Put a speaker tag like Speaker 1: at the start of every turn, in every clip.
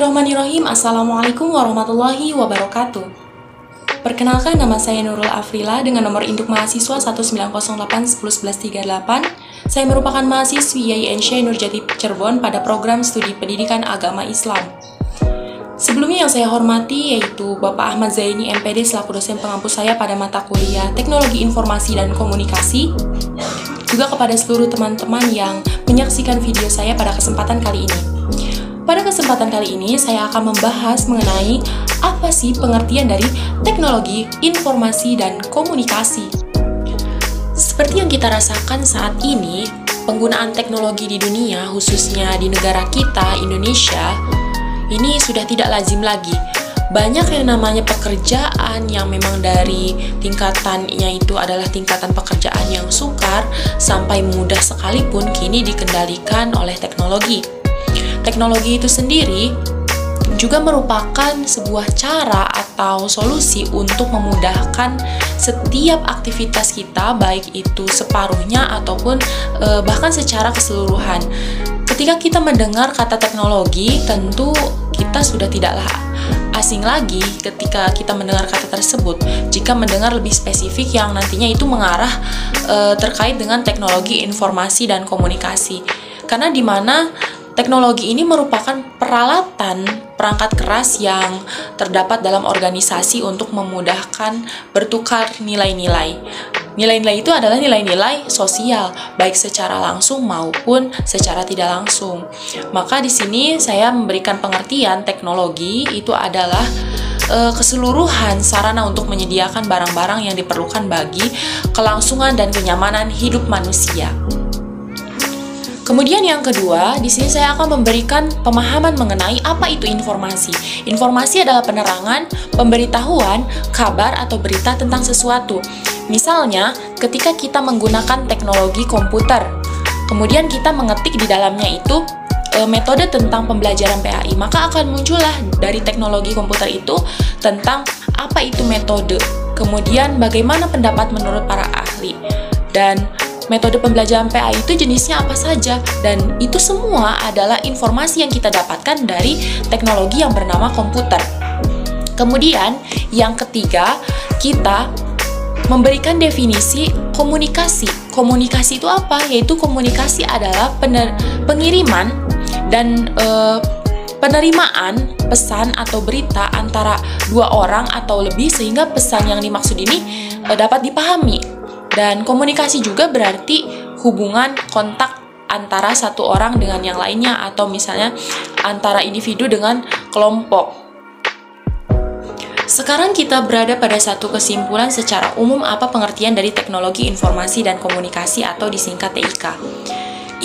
Speaker 1: Bismillahirrahmanirrahim. Assalamualaikum warahmatullahi wabarakatuh. Perkenalkan, nama saya Nurul Afrila dengan nomor induk mahasiswa 1908 Saya merupakan mahasiswi YIN Syekh Nurjati Cirebon pada program studi pendidikan agama Islam. Sebelumnya yang saya hormati yaitu Bapak Ahmad Zaini MPD selaku dosen pengampu saya pada mata kuliah Teknologi Informasi dan Komunikasi. Juga kepada seluruh teman-teman yang menyaksikan video saya pada kesempatan kali ini. Pada kesempatan kali ini, saya akan membahas mengenai apa sih pengertian dari teknologi, informasi, dan komunikasi. Seperti yang kita rasakan saat ini, penggunaan teknologi di dunia, khususnya di negara kita, Indonesia, ini sudah tidak lazim lagi. Banyak yang namanya pekerjaan yang memang dari tingkatannya itu adalah tingkatan pekerjaan yang sukar sampai mudah sekalipun kini dikendalikan oleh teknologi. Teknologi itu sendiri juga merupakan sebuah cara atau solusi untuk memudahkan setiap aktivitas kita, baik itu separuhnya ataupun bahkan secara keseluruhan. Ketika kita mendengar kata teknologi, tentu kita sudah tidaklah asing lagi ketika kita mendengar kata tersebut. Jika mendengar lebih spesifik yang nantinya itu mengarah terkait dengan teknologi informasi dan komunikasi. Karena di mana teknologi ini merupakan peralatan perangkat keras yang terdapat dalam organisasi untuk memudahkan bertukar nilai-nilai. Nilai-nilai itu adalah nilai-nilai sosial, baik secara langsung maupun secara tidak langsung. Maka di sini saya memberikan pengertian teknologi itu adalah keseluruhan sarana untuk menyediakan barang-barang yang diperlukan bagi kelangsungan dan kenyamanan hidup manusia. Kemudian yang kedua, di sini saya akan memberikan pemahaman mengenai apa itu informasi. Informasi adalah penerangan, pemberitahuan, kabar atau berita tentang sesuatu. Misalnya, ketika kita menggunakan teknologi komputer, kemudian kita mengetik di dalamnya itu metode tentang pembelajaran PAI, maka akan muncullah dari teknologi komputer itu tentang apa itu metode, kemudian bagaimana pendapat menurut para ahli, dan metode pembelajaran PAI itu jenisnya apa saja, dan itu semua adalah informasi yang kita dapatkan dari teknologi yang bernama komputer. Kemudian, yang ketiga, kita memberikan definisi komunikasi. Komunikasi itu apa? Yaitu komunikasi adalah pengiriman dan penerimaan pesan atau berita antara dua orang atau lebih sehingga pesan yang dimaksud ini dapat dipahami. Dan komunikasi juga berarti hubungan kontak antara satu orang dengan yang lainnya atau misalnya antara individu dengan kelompok. Sekarang kita berada pada satu kesimpulan secara umum apa pengertian dari teknologi informasi dan komunikasi atau disingkat TIK.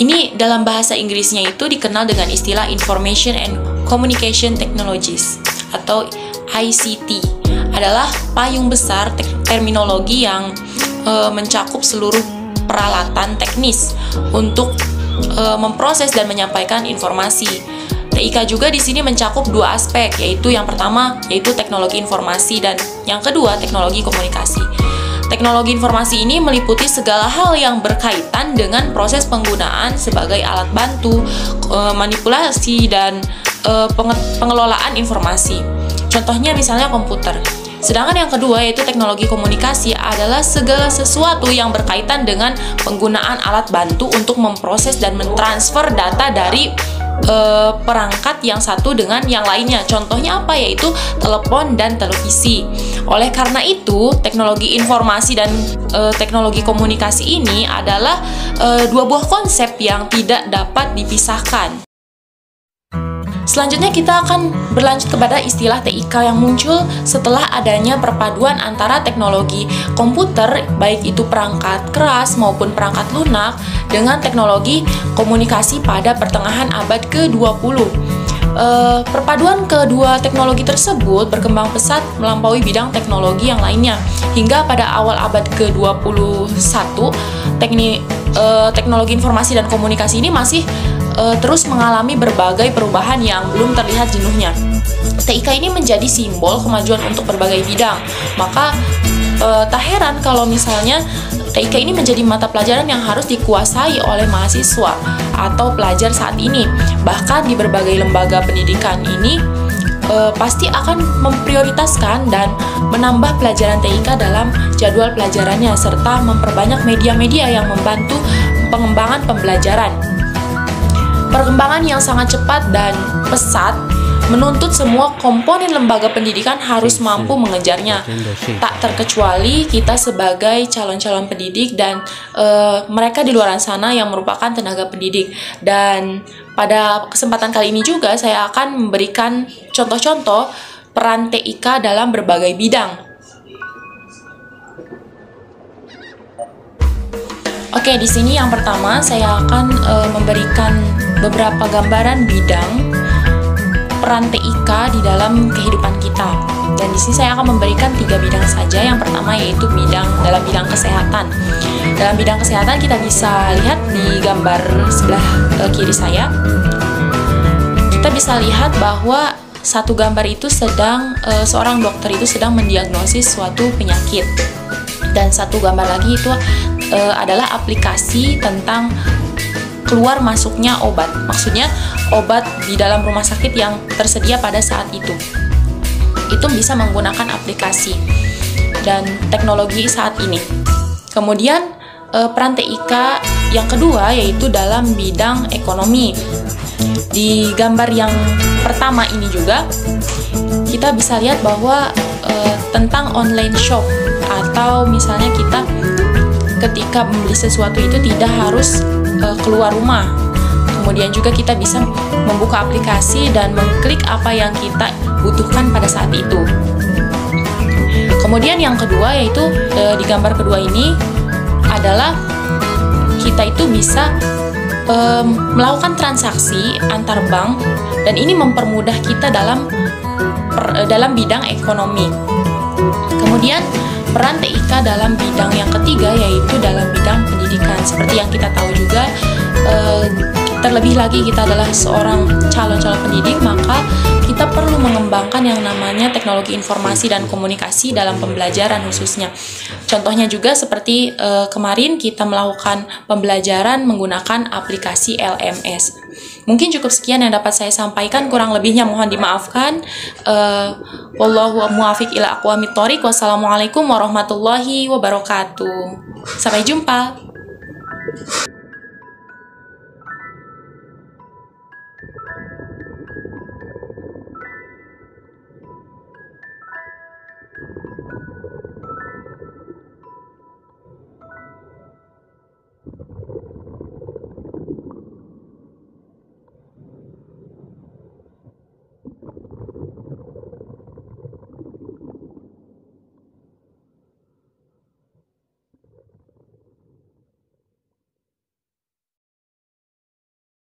Speaker 1: Ini dalam bahasa Inggrisnya itu dikenal dengan istilah Information and Communication Technologies atau ICT. Adalah payung besar terminologi yang mencakup seluruh peralatan teknis untuk memproses dan menyampaikan informasi. TIK juga di sini mencakup dua aspek, yaitu yang pertama yaitu teknologi informasi dan yang kedua teknologi komunikasi. Teknologi informasi ini meliputi segala hal yang berkaitan dengan proses penggunaan sebagai alat bantu, manipulasi dan pengelolaan informasi. Contohnya misalnya komputer. Sedangkan yang kedua yaitu teknologi komunikasi adalah segala sesuatu yang berkaitan dengan penggunaan alat bantu untuk memproses dan mentransfer data dari perangkat yang satu dengan yang lainnya. Contohnya apa? Yaitu telepon dan televisi. Oleh karena itu, teknologi informasi dan teknologi komunikasi ini adalah dua buah konsep yang tidak dapat dipisahkan. Selanjutnya kita akan berlanjut kepada istilah TIK yang muncul setelah adanya perpaduan antara teknologi komputer, baik itu perangkat keras maupun perangkat lunak, dengan teknologi komunikasi pada pertengahan abad ke-20. Perpaduan kedua teknologi tersebut berkembang pesat melampaui bidang teknologi yang lainnya. Hingga pada awal abad ke-21, teknologi informasi dan komunikasi ini masih terus mengalami berbagai perubahan yang belum terlihat jenuhnya. TIK ini menjadi simbol kemajuan untuk berbagai bidang. Maka tak heran kalau misalnya TIK ini menjadi mata pelajaran yang harus dikuasai oleh mahasiswa atau pelajar saat ini. Bahkan di berbagai lembaga pendidikan ini pasti akan memprioritaskan dan menambah pelajaran TIK dalam jadwal pelajarannya, serta memperbanyak media-media yang membantu pengembangan pembelajaran. Perkembangan yang sangat cepat dan pesat menuntut semua komponen lembaga pendidikan harus mampu mengejarnya, tak terkecuali kita sebagai calon-calon pendidik dan mereka di luar sana yang merupakan tenaga pendidik. Dan pada kesempatan kali ini juga saya akan memberikan contoh-contoh peran TIK dalam berbagai bidang. Oke, di sini yang pertama saya akan memberikan beberapa gambaran bidang peran TIK di dalam kehidupan kita. Dan di sini saya akan memberikan 3 bidang saja. Yang pertama yaitu dalam bidang kesehatan. Dalam bidang kesehatan kita bisa lihat di gambar sebelah kiri saya. Kita bisa lihat bahwa satu gambar itu seorang dokter itu sedang mendiagnosis suatu penyakit. Dan satu gambar lagi itu adalah aplikasi tentang keluar masuknya obat. Maksudnya obat di dalam rumah sakit yang tersedia pada saat itu. Itu bisa menggunakan aplikasi dan teknologi saat ini. Kemudian peran TIK yang kedua yaitu dalam bidang ekonomi. Di gambar yang pertama ini juga kita bisa lihat bahwa tentang online shop, atau misalnya kita ketika membeli sesuatu itu tidak harus keluar rumah. Kemudian juga kita bisa membuka aplikasi dan mengklik apa yang kita butuhkan pada saat itu. Kemudian yang kedua yaitu di gambar kedua ini adalah kita itu bisa melakukan transaksi antar bank, dan ini mempermudah kita dalam bidang ekonomi. Kemudian peran TIK dalam bidang yang ketiga yaitu dalam bidang pendidikan. Seperti yang kita tahu juga, terlebih lagi kita adalah seorang calon-calon pendidik, maka kita perlu mengembangkan yang namanya teknologi informasi dan komunikasi dalam pembelajaran khususnya. Contohnya juga seperti kemarin kita melakukan pembelajaran menggunakan aplikasi LMS. Mungkin cukup sekian yang dapat saya sampaikan, kurang lebihnya mohon dimaafkan. Wallahu muwaffiq ila aqwamit thoriq. Wassalamualaikum warahmatullahi wabarakatuh. Sampai jumpa.